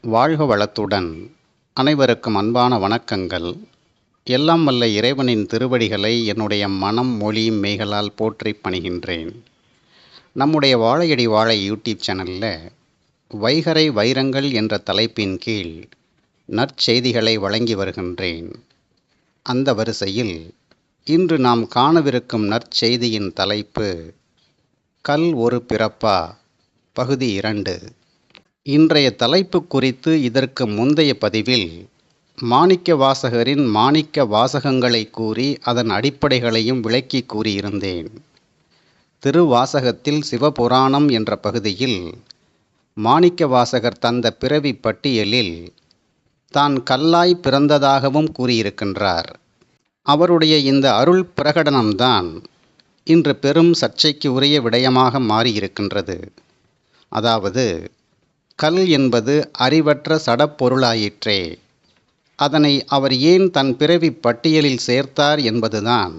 வாழ்க வளத்துடன் அனைவருக்கும் அன்பான வணக்கங்கள். எல்லாம் வல்ல இறைவனின் திருவடிகளை என்னுடைய மனம் மொழி மெய்களால் போற்றிப் பணிகின்றேன். நம்முடைய வாழையடி வாழை யூடியூப் சேனலில் வைகறை வைரங்கள் என்ற தலைப்பின் கீழ் நற்செய்திகளை வழங்கி வருகின்றேன். அந்த வரிசையில் இன்று நாம் காணவிருக்கும் நற்செய்தியின் தலைப்பு கல் ஒரு பிறப்பா பகுதி 2. இன்றைய தலைப்பு குறித்து இதற்கு முந்தைய பதிவில் மாணிக்கவாசகரின் மாணிக்க வாசகங்களை கூறி அதன் அடிப்படைகளையும் விளக்கி கூறியிருந்தேன். திருவாசகத்தில் சிவபுராணம் என்ற பகுதியில் மாணிக்கவாசகர் தந்த பிறவி பட்டியலில் தான் கல்லாய் பிறந்ததாகவும் கூறியிருக்கின்றார். அவருடைய இந்த அருள் பிரகடனம்தான் இன்று பெரும் சர்ச்சைக்கு உரிய விடயமாக மாறியிருக்கின்றது. அதாவது, கல் என்பது அறிவற்ற சடப்பொருளாயிற்றே, அதனை அவர் ஏன் தன் பிறவி பட்டியலில் சேர்த்தார் என்பதுதான்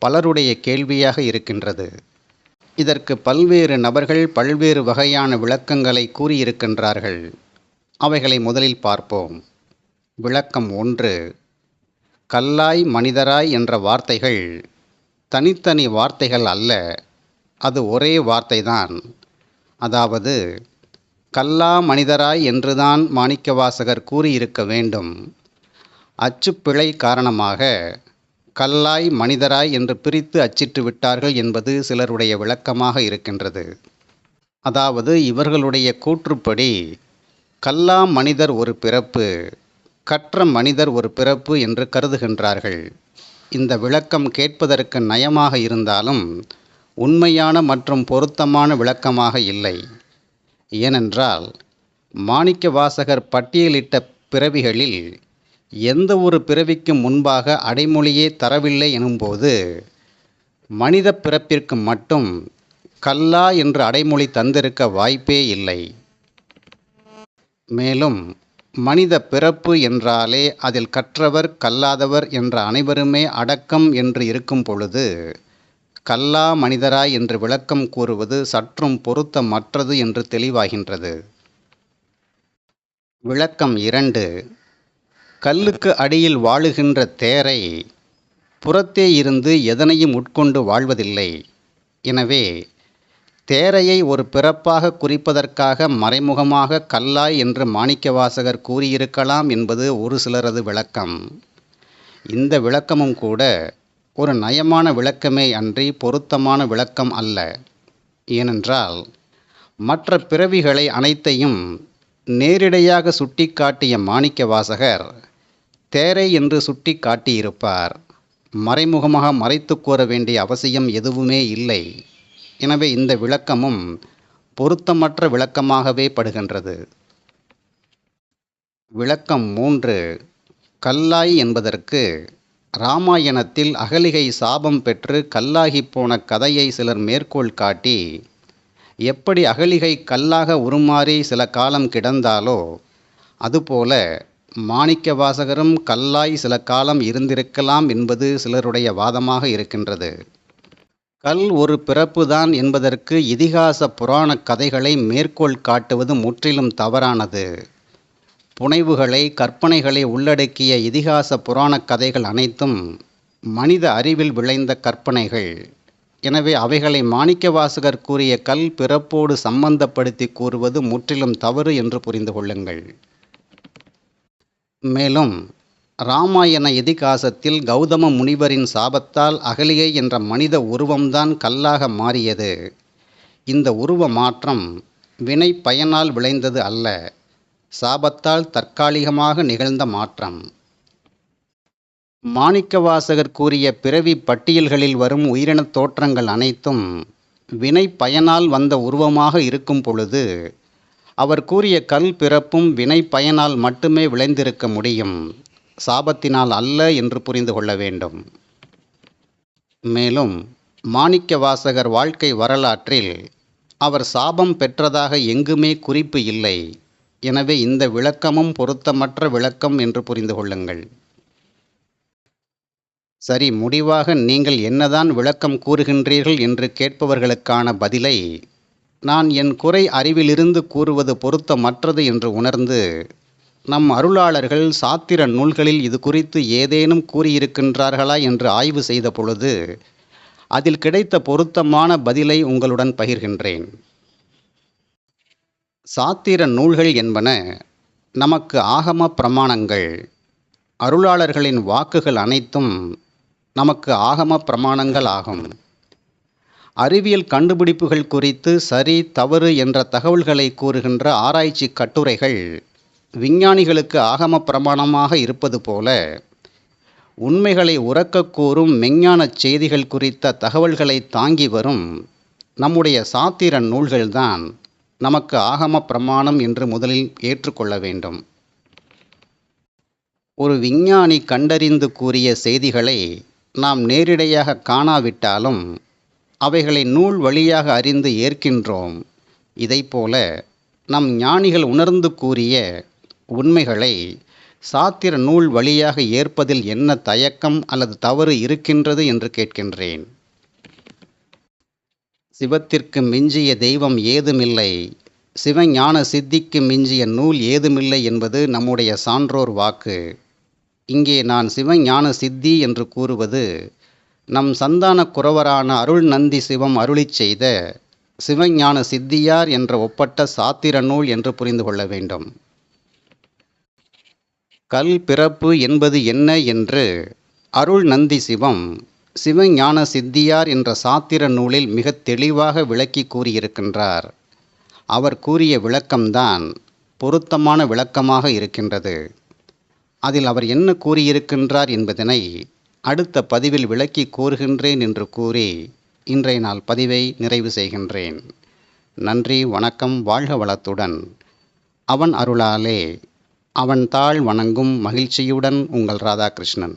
பலருடைய கேள்வியாக இருக்கின்றது. இதற்கு பல்வேறு நபர்கள் பல்வேறு வகையான விளக்கங்களை கூறியிருக்கின்றார்கள். அவைகளை முதலில் பார்ப்போம். விளக்கம் 1. கல்லாய் மனிதராய் என்ற வார்த்தைகள் தனித்தனி வார்த்தைகள் அல்ல, அது ஒரே வார்த்தைதான். அதாவது, கல்லா மனிதராய் என்றுதான் மாணிக்கவாசகர் கூறியிருக்க வேண்டும். அச்சுப்பிழை காரணமாக கல்லாய் மனிதராய் என்று பிரித்து அச்சிட்டு விட்டார்கள் என்பது சிலருடைய விளக்கமாக இருக்கின்றது. அதாவது, இவர்களுடைய கூற்றுப்படி கல்லா மனிதர் ஒரு பிறப்பு, கற்ற மனிதர் ஒரு பிறப்பு என்று கருதுகின்றார்கள். இந்த விளக்கம் கேட்பதற்கு நயமாக இருந்தாலும் உண்மையான மற்றும் பொருத்தமான விளக்கமாக இல்லை. ஏனென்றால், மாணிக்கவாசகர் பட்டியலிட்ட பிறவிகளில் எந்த ஒரு பிறவிக்கு முன்பாக அடைமொழியே தரவில்லை எனும்போது, மனித பிறப்பிற்கு மட்டும் கல்லா என்று அடைமொழி தந்திருக்க வாய்ப்பே இல்லை. மேலும், மனித பிறப்பு என்றாலே அதில் கற்றவர் கல்லாதவர் என்ற அனைவருமே அடக்கம் என்று இருக்கும் பொழுது, கல்லா மனிதராய் என்று விளக்கம் கூறுவது சற்றும் பொருத்தமற்றது என்று தெளிவாகின்றது. விளக்கம் 2. கல்லுக்கு அடியில் வாழுகின்ற தேரை புறத்தே இருந்து எதனையும் உட்கொண்டு வாழ்வதில்லை. எனவே தேரையை ஒரு பிறப்பாக குறிப்பதற்காக மறைமுகமாக கல்லாய் என்று மாணிக்கவாசகர் கூறியிருக்கலாம் என்பது ஒரு சிலரது விளக்கம். இந்த விளக்கமும் கூட ஒரு நயமான விளக்கமே அன்றி பொருத்தமான விளக்கம் அல்ல. ஏனென்றால், மற்ற பிறவிகளை அனைத்தையும் நேரிடையாக சுட்டிக்காட்டிய மாணிக்கவாசகர் தேரை என்று சுட்டி காட்டியிருப்பார். மறைமுகமாக மறைத்து கூற வேண்டிய அவசியம் எதுவுமே இல்லை. எனவே இந்த விளக்கமும் பொருத்தமற்ற விளக்கமாகவே படுகின்றது. விளக்கம் 3. கல்லாய் என்பதற்கு இராமாயணத்தில் அகலிகை சாபம் பெற்று கல்லாகி போன கதையை சிலர் மேற்கோள் காட்டி, எப்படி அகலிகை கல்லாக உருமாறி சில காலம் கிடந்தாலோ அதுபோல மாணிக்கவாசகரும் கல்லாய் சில காலம் இருந்திருக்கலாம் என்பது சிலருடைய வாதமாக இருக்கின்றது. கல் ஒரு பிறப்புதான் என்பதற்கு இதிகாச புராண கதைகளை மேற்கோள் காட்டுவது முற்றிலும் தவறானது. புனைவுகளை கற்பனைகளை உள்ளடக்கிய இதிகாச புராண கதைகள் அனைத்தும் மனித அறிவில் விளைந்த கற்பனைகள். எனவே அவைகளை மாணிக்கவாசகர் கூறிய கல் பிறப்போடு சம்பந்தப்படுத்தி கூறுவது முற்றிலும் தவறு என்று புரிந்து கொள்ளுங்கள். மேலும், இராமாயண இதிகாசத்தில் கௌதம முனிவரின் சாபத்தால் அகலிகை என்ற மனித உருவம்தான் கல்லாக மாறியது. இந்த உருவ மாற்றம் வினை பயனால் விளைந்தது அல்ல, சாபத்தால் தற்காலிகமாக நிகழ்ந்த மாற்றம். மாணிக்கவாசகர் கூறிய பிறவி பட்டியல்களில் வரும் உயிரினத் தோற்றங்கள் அனைத்தும் வினை பயனால் வந்த உருவமாக இருக்கும் பொழுது, அவர் கூறிய கல் பிறப்பும் வினை பயனால் மட்டுமே விளைந்திருக்க முடியும், சாபத்தினால் அல்ல என்று புரிந்து கொள்ள வேண்டும். மேலும், மாணிக்கவாசகர் வாழ்க்கை வரலாற்றில் அவர் சாபம் பெற்றதாக எங்குமே குறிப்பு இல்லை. எனவே இந்த விளக்கமும் பொருத்தமற்ற விளக்கம் என்று புரிந்து கொள்ளுங்கள். சரி, முடிவாக நீங்கள் என்னதான் விளக்கம் கூறுகின்றீர்கள் என்று கேட்பவர்களுக்கான பதிலை நான் என் குறை அறிவிலிருந்து கூறுவது பொருத்தமற்றது என்று உணர்ந்து நம் அருளாளர்கள் சாத்திர நூல்களில் இது குறித்து ஏதேனும் கூறியிருக்கின்றார்களா என்று ஆய்வு செய்த பொழுது அதில் கிடைத்த பொருத்தமான பதிலை உங்களுடன் பகிர்கின்றேன். சாத்திர நூல்கள் என்பன நமக்கு ஆகம பிரமாணங்கள். அருளாளர்களின் வாக்குகள் அனைத்தும் நமக்கு ஆகம பிரமாணங்கள் ஆகும். அறிவியல் கண்டுபிடிப்புகள் குறித்து சரி தவறு என்ற தகவல்களை கூறுகின்ற ஆராய்ச்சி கட்டுரைகள் விஞ்ஞானிகளுக்கு ஆகம பிரமாணமாக இருப்பது போல, உண்மைகளை உரக்கக் கூறும் மெஞ்ஞானச் செய்திகள் குறித்த தகவல்களை தாங்கி வரும் நம்முடைய சாத்திர நூல்கள்தான் நமக்கு ஆகம பிரமாணம் என்று முதலில் ஏற்றுக்கொள்ள வேண்டும். ஒரு விஞ்ஞானி கண்டறிந்து கூறிய செய்திகளை நாம் நேரிடையாக காணாவிட்டாலும் அவைகளை நூல் வழியாக அறிந்து ஏற்கின்றோம். இதைப்போல நம் ஞானிகள் உணர்ந்து கூறிய உண்மைகளை சாத்திர நூல் வழியாக ஏற்பதில் என்ன தயக்கம் அல்லது தவறு இருக்கின்றது என்று கேட்கின்றேன். சிவத்திற்கு மிஞ்சிய தெய்வம் ஏதுமில்லை, சிவஞான சித்திக்கு மிஞ்சிய நூல் ஏதுமில்லை என்பது நம்முடைய சான்றோர் வாக்கு. இங்கே நான் சிவஞான சித்தி என்று கூறுவது நம் சந்தான குரவரான அருள் நந்தி சிவம் அருளிச் செய்த சிவஞான சித்தியார் என்ற ஒப்பட்ட சாத்திர நூல் என்று புரிந்து கொள்ள வேண்டும். கல் பிறப்பு என்பது என்ன என்று அருள் நந்தி சிவம் சிவஞான சித்தியார் என்ற சாத்திர நூலில் மிக தெளிவாக விளக்கி கூறியிருக்கின்றார். அவர் கூறிய விளக்கம்தான் பொருத்தமான விளக்கமாக இருக்கின்றது. அதில் அவர் என்ன கூறியிருக்கின்றார் என்பதனை அடுத்த பதிவில் விளக்கி கூறுகின்றேன் என்று கூறி இன்றைய நாள் பதிவை நிறைவு செய்கின்றேன். நன்றி, வணக்கம், வாழ்க வளத்துடன். அவன் அருளாலே அவன் தாள் வணங்கும் மகிழ்ச்சியுடன் உங்கள் ராதாகிருஷ்ணன்.